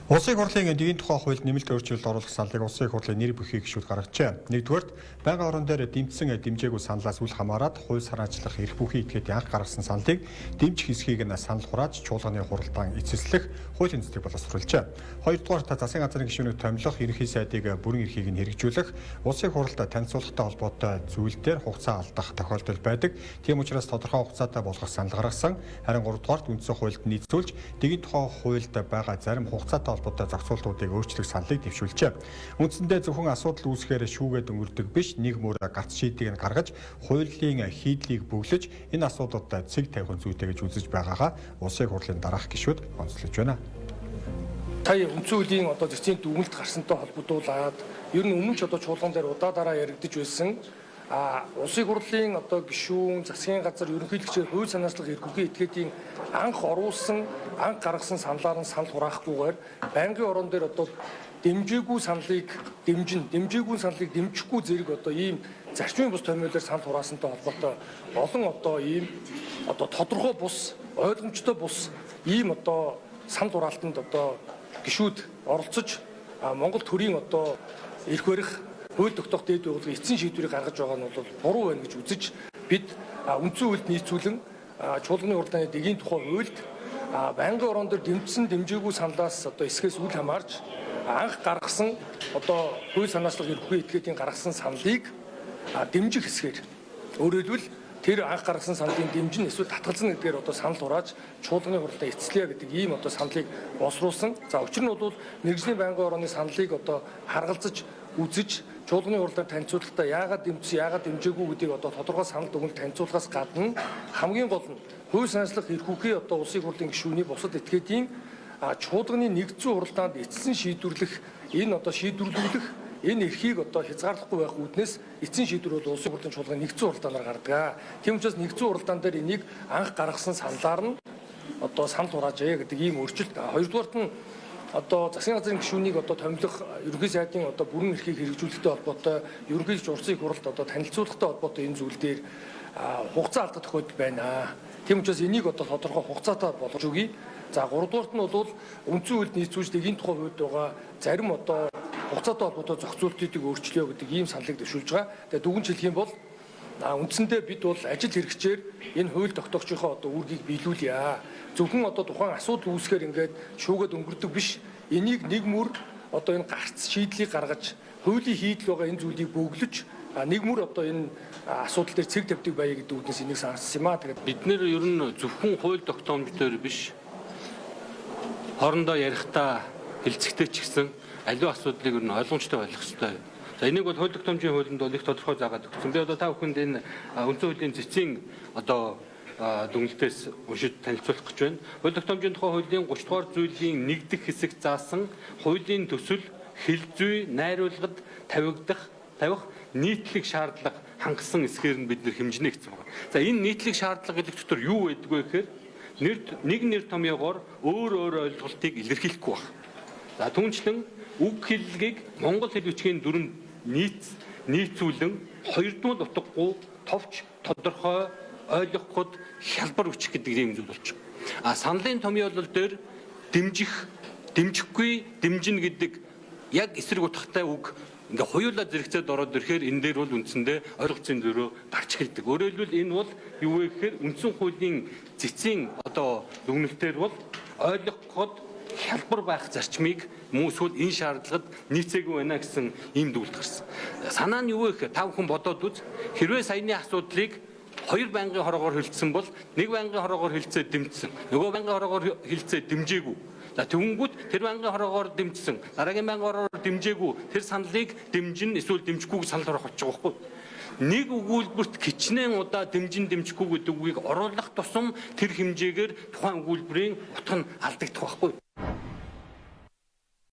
Улсын хурлын эдийн тухай хуульд нэмэлт өөрчлөлт оруулах саналыг улсын хурлын нэр бүхий гишүүд гаргажээ. Нэгдүгээрт байнгын орон дээр дэмжсэн дэмжээгүй саналаас үл хамааран хууль санаачлах эрх бүхий этгээдийн анх гаргасан саналыг дэмжих хэсгийг нь санал хурааж чуулганы хуралдаан эцэслэх хуулийн цэцэг боловсруулжээ. Хоёрдугаарт засгийн газрын гишүүнийг томилох ерөнхий сайдыг бүрэн эрхийг нь хэрэгжүүлэх, улсын хуралд танилцуулгатай холбоотой зүйлдер хугацаа алдах тохиолдол байдаг. Тийм учраас тодорхой хугацаатай болгох санал гаргасан. Харин гуравдугаарт үндсэн хуульд нийцүүлж эдийн тухай хуульд байгаа зарим хугацаатай холбоотой зохицуултуудыг өөрчлөх саналыг дэвшүүлжээ. Үндсэндээ зөвхөн асуудал үүсгэхээр шүүгээд өнгөрдөг биш, нэг мөр гац шийдийг нь гаргаж хуулийн хийдлийг бөглөж энэ асуудалд цэг тавих зүйтэй гэж үзэж байгаагаа улсын хурлын дараах гишүүд онцлож байна. Сая үндсэн хуулийн зэцгийн дүгнэлт гарсантай холбогдуулаад ер нь өмнө ч чуулган дээр удаа дараа яригдж байсан улсын хурлын гишүүн засгийн газар ерөнхийлөгчийн хууль санаачлах эрх бүхий этгээдийн анх оруулсан анх гаргасан саналаар нь санал хураахгүйгээр байнгын орон дээр дэмжээгүй саналыг дэмжээгүй саналыг дэмжихгүй зэрэг ийм зарчмын бус томьёолоор санал хураасантай холбоотой олон ийм тодорхой бус ойлгомжтой бус ийм санал хураалтанд гишүүд оролцож Монгол төрийн эрх барих хууль тогтоох дээд байгууллагын эцсийн шийдвэрийг гаргаж байгаа нь бол буруу байна гэж үзэж бид үндсэн хуульд нийцүүлэн чуулганы хурлын эдийн тухай хуульд байнгын орон дээр дэмжсэн дэмжээгүй саналаас эсхээс үл хамаарч анх гаргасан хууль санаачлах эрх бүхий этгээдийн гаргасан саналыг дэмжих хэсгээр өөрөөр хэлбэл тэр анх гаргасан саналын дэмжин эсвэл татгалзна гэдгээр санал хурааж чуулганы хурлаа эцэлье гэдэг ийм саналыг боловсруулсан. За учир нь бол мэргэжлийн байнгын орооны саналыг харгалзаж үзэж чуулганы хурлаар танилцуулалтаа яагаад дэмжсэн яагаад дэмжээгүй гэдгийг тодорхой санал дүгнэлт танилцуулахаас гадна хамгийн гол нь хууль санаачлах эрх бүхий улсын хурлын гишүүний бусад этгээдийн чуулганы нэгдсэн хуралдаанд эцсийн шийдвэрлэх шийдвэрлүүлэх энэ эрхийг хязгаарлахгүй байх үүднээс эцсийн шийдвэр бол улсын хурлын чуулганы нэгдсэн хуралдаанаар гардаг. Тийм учраас нэгдсэн хуралдаан дээр энийг анх гаргасан саналаар нь санал хураажээ гэдэг ийм өөрчлөлт. Хоёрдугаарт нь засгийн газрын гишүүнийг томилох ерөнхий сайдын бүрэн эрхийг хэрэгжүүлэхтэй холбоотой ерөнхий улсын хуралд танилцуулгатай холбоотой энэ зүйл дээр хугацаа алдах тохиолдол байна. Тийм учраас энийг тодорхой хугацаатай болгож өгье. За гуравдугаарт нь бол үндсэн хуульд нийцүүлж эдийн тухай хуульд байгаа зарим хугацаатай холбоотой зохицуултыг өөрчлөё гэдэг ийм саналыг дэвшүүлж байгаа. Тэгээ дүгнж хэлэх юм бол үндсэндээ бид бол ажил хэрэгчээр энэ хууль тогтоогчийнхоо үүргийг биелүүлье. Зөвхөн тухайн асуудал үүсгээр ингээд шүүгээд өнгөрдөг биш. Энийг нэг мөр энэ гарц шийдлийг гаргаж хуулийн хийдэл байгаа энэ зүйлийг бөглөж нэг мөр энэ асуудал дээр цэг тавьдаг байя гэдэг үгнээс энийг сонссон юм аа. Тэгээд бид нэр ер нь зөвхөн хууль тогтоомж дээр биш. Хоорондоо ярихдаа хэлцэгтэй ч гэсэн аливаа асуудлыг ер нь ойлгомжтой байх хэрэгтэй. За энийг бол хууль тогтоомжийн хуулинд бол их тодорхой заагаад өгсөн. Би та бүхэнд энэ үндсэн хуулийн цэцгийн дүгнэлтээс уншиж танилцуулах гэж байна. Хууль тогтоомжийн тухай хуулийн 30 дугаар зүйлийн 1 дэх хэсэг заасан хуулийн төсөл хэлзүй найруулгад тавих нийтлэг шаардлага хангасан эсгээр нь бид хэмжинэ гэсэн байна. За энэ нийтлэг шаардлага гэдэг дотор юу байдаг вэ гэхээр нэг нэр томьёогоор өөр ойлголтыг илэрхийлэхгүй байна. За түүнчлэн үг хэллэгийг монгол хэл бичгийн дүрэнд нийцүүлэн хоёрдуул утгагүй товч тодорхой ойлгоход хялбар үчих гэдэг юм зүйл болчих. Саналын томьёолол дээр дэмжихгүй дэмжинэ гэдэг яг эсрэг утгатай үг ингээ хоёулаа зэрэгцээд ороод ирэхээр энэ дээр бол үндсэндээ ойлголцын зөрөө гарч эхэлдэг. Өөрөөр хэлбэл энэ бол юу вэ гэхээр үндсэн хуулийн цэцгийн дүгнэлтээр бол ойлгоход хялбар байх зарчмыг мөсвөл энэ шаардлагад нийцээгүй байна гэсэн ийм дүгнэлт гарсан. Санаа нь юу вэ гэхээр та бүхэн бодоод үз. Хэрвээ саяны асуудлыг хоёр байнгын хороогоор хэлсэн бол нэг байнгын хороогоор хэлцээ дэмжсэн. Нөгөө байнгын хороогоор хэлцээ дэмжээгүй. За тэгэнгүүт тэр байнгын хороогоор дэмжсэн. Дараагийн байнгын хороогоор дэмжээгүй. Тэр саналыг дэмжин эсвэл дэмжихгүй гэж санал хураах болчих واخгүй. Нэг өгүүлбэрт кичнээн удаа дэмжихгүй гэдэг үгийг оруулах тусам тэр хэмжээгээр тухайн өгүүлбэрийн утга нь алдагдах байхгүй.